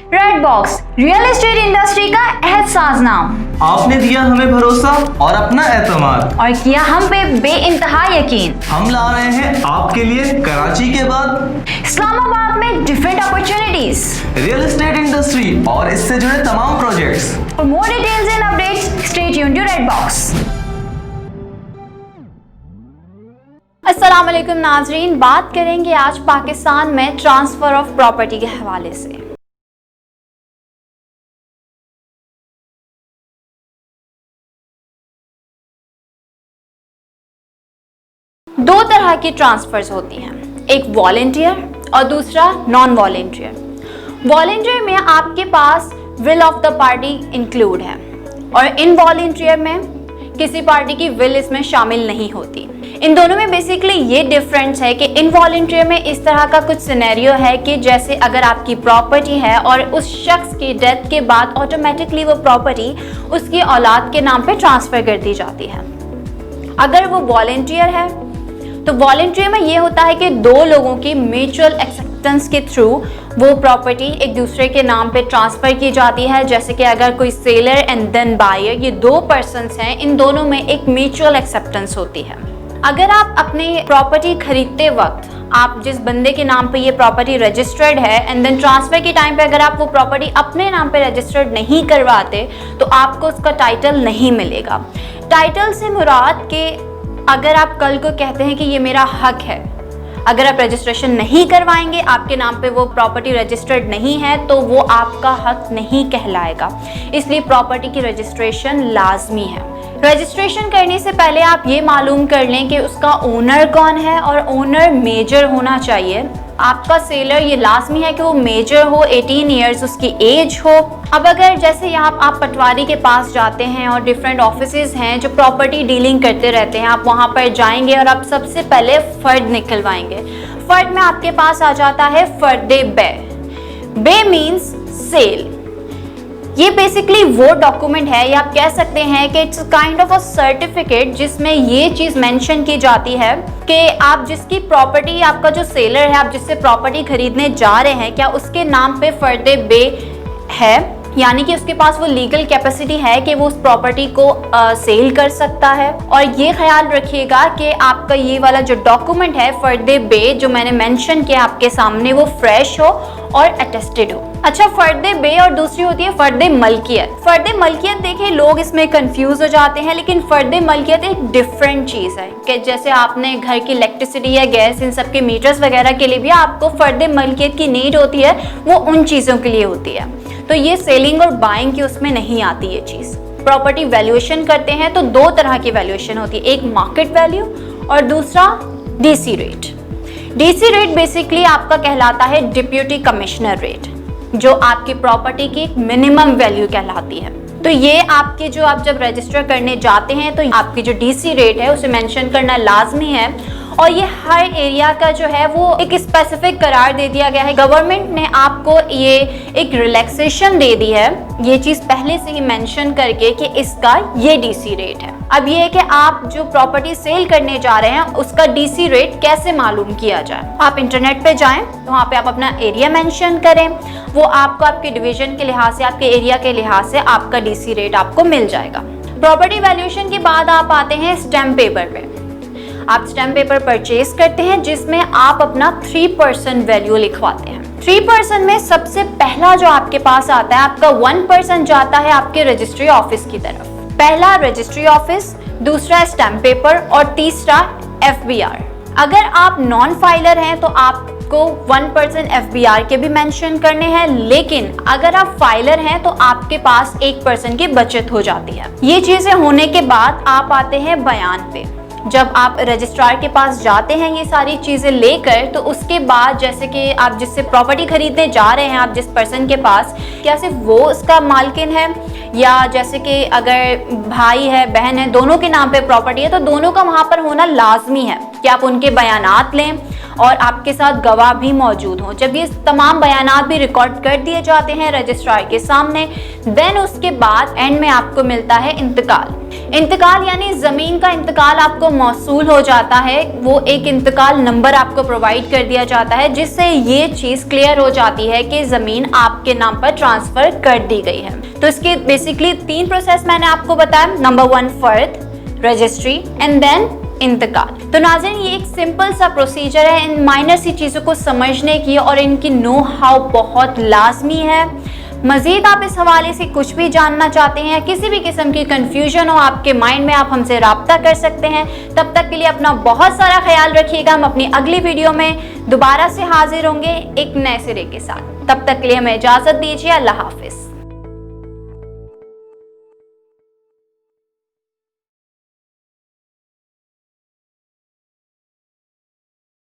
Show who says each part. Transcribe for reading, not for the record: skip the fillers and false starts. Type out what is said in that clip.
Speaker 1: Red box, real estate industry का एहसास नाम।
Speaker 2: आपने दिया हमें भरोसा और अपना एतमाद
Speaker 1: और किया हम पे बेइंतहा यकीन।
Speaker 2: हम ला रहे हैं आपके लिए कराची के बाद
Speaker 1: इस्लामाबाद में different opportunities,
Speaker 2: real estate industry और इससे जुड़े तमाम projects.
Speaker 1: For more details and updates stay tuned to Red Box. अस्सलाम वालेकुम नाजरीन, बात करेंगे आज पाकिस्तान में ट्रांसफर ऑफ प्रॉपर्टी के हवाले से। दो तरह की ट्रांसफर्स होती हैं, एक वॉलंटियर और दूसरा नॉन वॉलंटियर। वॉलंटियर में आपके पास will of the party include है और इनवॉलंटियर में किसी पार्टी की विल इसमें शामिल नहीं होती। इन दोनों में बेसिकली ये डिफरेंस है कि इनवॉलंटियर में इस तरह का कुछ सिनेरियो है कि जैसे अगर आपकी प्रॉपर्टी है और उस शख्स की डेथ के बाद ऑटोमेटिकली वो प्रॉपर्टी उसकी औलाद के नाम पे ट्रांसफर कर दी जाती है। अगर वो वॉलंटियर है तो वॉलंटियर में ये होता है कि दो लोगों की म्यूचुअल एक्सेप्टेंस के थ्रू वो प्रॉपर्टी एक दूसरे के नाम पे ट्रांसफर की जाती है। जैसे कि अगर कोई सेलर एंड देन बायर, ये दो पर्सन्स हैं, इन दोनों में एक म्यूचुअल एक्सेप्टेंस होती है। अगर आप अपनी प्रॉपर्टी खरीदते वक्त आप जिस बंदे के नाम पे ये प्रॉपर्टी रजिस्टर्ड है एंड देन ट्रांसफर के टाइम पे अगर आप वो प्रॉपर्टी अपने नाम पे रजिस्टर्ड नहीं करवाते तो आपको उसका टाइटल नहीं मिलेगा। टाइटल से मुराद के अगर आप कल को कहते हैं कि ये मेरा हक है, अगर आप रजिस्ट्रेशन नहीं करवाएंगे, आपके नाम पे वो प्रॉपर्टी रजिस्टर्ड नहीं है तो वो आपका हक नहीं कहलाएगा। इसलिए प्रॉपर्टी की रजिस्ट्रेशन लाजमी है। रजिस्ट्रेशन करने से पहले आप ये मालूम कर लें कि उसका ओनर कौन है और ओनर मेजर होना चाहिए। आपका सेलर ये लाजमी है कि वो मेजर हो, 18 इयर्स उसकी एज हो। अब अगर जैसे यहाँ आप पटवारी के पास जाते हैं और डिफरेंट ऑफिसेज हैं जो प्रॉपर्टी डीलिंग करते रहते हैं, आप वहाँ पर जाएंगे और आप सबसे पहले फर्द निकलवाएंगे। फर्द में आपके पास आ जाता है फर्दे बे। बे मीन्स सेल। ये बेसिकली वो डॉक्यूमेंट है या आप कह सकते हैं कि it's kind of a certificate जिसमें ये चीज़ मेंशन की जाती है कि आप जिसकी प्रॉपर्टी, आपका जो सेलर है, आप जिससे प्रॉपर्टी खरीदने जा रहे हैं, क्या उसके नाम पे फर्दे बे है, यानी कि उसके पास वो लीगल कैपेसिटी है कि वो उस प्रॉपर्टी को सेल कर सकता है। और ये ख्याल रखिएगा कि आपका ये वाला जो डॉक्यूमेंट है फर्दे बे जो मैंने मेंशन किया आपके सामने, वो फ्रेश हो और अटेस्टेड हो। अच्छा, फर्दे बे और दूसरी होती है फर्दे मलकियत। फर्दे मलकियत देखिए लोग इसमें कंफ्यूज हो जाते हैं, लेकिन फर्दे मलकियत एक डिफरेंट चीज़ है कि जैसे आपने घर की इलेक्ट्रिसिटी या गैस इन सब के मीटर्स वगैरह के लिए भी आपको फर्दे मलकियत की नीड होती है, वो उन चीज़ों के लिए होती है। तो ये सेलिंग और बाइंग की उसमें नहीं आती ये चीज़। प्रॉपर्टी वैल्यूएशन करते हैं तो दो तरह की वैल्यूएशन होती है, एक मार्केट वैल्यू और दूसरा DC rate. DC rate basically आपका कहलाता है डिप्यूटी कमिश्नर रेट, जो आपकी प्रॉपर्टी की मिनिमम वैल्यू कहलाती है। तो ये आपके जो आप जब रजिस्टर करने जाते हैं तो आपकी जो डीसी रेट है उसे मेंशन करना लाजमी है। और ये हर एरिया का जो है वो एक स्पेसिफिक करार दे दिया गया है। गवर्नमेंट ने आपको ये एक रिलैक्सेशन दे दी है, ये चीज़ पहले से ही मेंशन करके कि इसका ये डीसी रेट है। अब ये है कि आप जो प्रॉपर्टी सेल करने जा रहे हैं उसका डीसी रेट कैसे मालूम किया जाए। आप इंटरनेट पे जाएं तो वहाँ पे आप अपना एरिया मेंशन करें, वो आपको आपके डिवीजन के लिहाज से, आपके एरिया के लिहाज से आपका डीसी रेट आपको मिल जाएगा। प्रॉपर्टी वैल्यूएशन के बाद आप आते हैं स्टैम्प पेपर पे। आप स्टैम्प पेपर परचेज करते हैं जिसमें आप अपना 3% वैल्यू लिखवाते हैं। 3% में सबसे पहला जो आपके पास आता है, आपका 1% जाता है आपके रजिस्ट्री ऑफिस की तरफ। पहला रजिस्ट्री ऑफिस, दूसरा स्टैम्प पेपर और तीसरा FBR। अगर आप नॉन फाइलर हैं तो आपको 1% FBR के भी मेंशन करने हैं, लेकिन अगर आप फाइलर हैं तो आपके पास 1% की बचत हो जाती है। ये चीजें होने के बाद आप आते हैं बयान पे। जब आप रजिस्ट्रार के पास जाते हैं ये सारी चीज़ें लेकर, तो उसके बाद जैसे कि आप जिससे प्रॉपर्टी खरीदने जा रहे हैं, आप जिस पर्सन के पास, क्या सिर्फ वो उसका मालकिन है या जैसे कि अगर भाई है, बहन है, दोनों के नाम पे प्रॉपर्टी है तो दोनों का वहाँ पर होना लाजमी है कि आप उनके बयानात लें और आपके साथ गवाह भी मौजूद हों। जब ये तमाम बयानात भी रिकॉर्ड कर दिए जाते हैं रजिस्ट्रार के सामने, देन उसके बाद एंड में आपको मिलता है इंतकाल। इंतकाल यानी जमीन का इंतकाल आपको मौसूल हो जाता है, वो एक इंतकाल नंबर आपको प्रोवाइड कर दिया जाता है जिससे ये चीज क्लियर हो जाती है कि जमीन आपके नाम पर ट्रांसफर कर दी गई है। तो इसके बेसिकली 3 प्रोसेस मैंने आपको बताया। नंबर 1 फर्द, रजिस्ट्री एंड देन इंतकाल। तो नाज़रीन ये एक सिंपल सा प्रोसीजर है, इन माइनर सी चीज़ों को समझने की और इनकी नो हाउ बहुत लाजमी है। मज़ीद आप इस हवाले से कुछ भी जानना चाहते हैं, किसी भी किस्म की कंफ्यूजन हो आपके माइंड में, आप हमसे रब्ता कर सकते हैं। तब तक के लिए अपना बहुत सारा ख्याल रखिएगा। हम अपनी अगली वीडियो में दोबारा से हाजिर होंगे एक नए सिरे के साथ। तब तक के लिए हमें इजाज़त दीजिए। अल्लाह हाफिज़।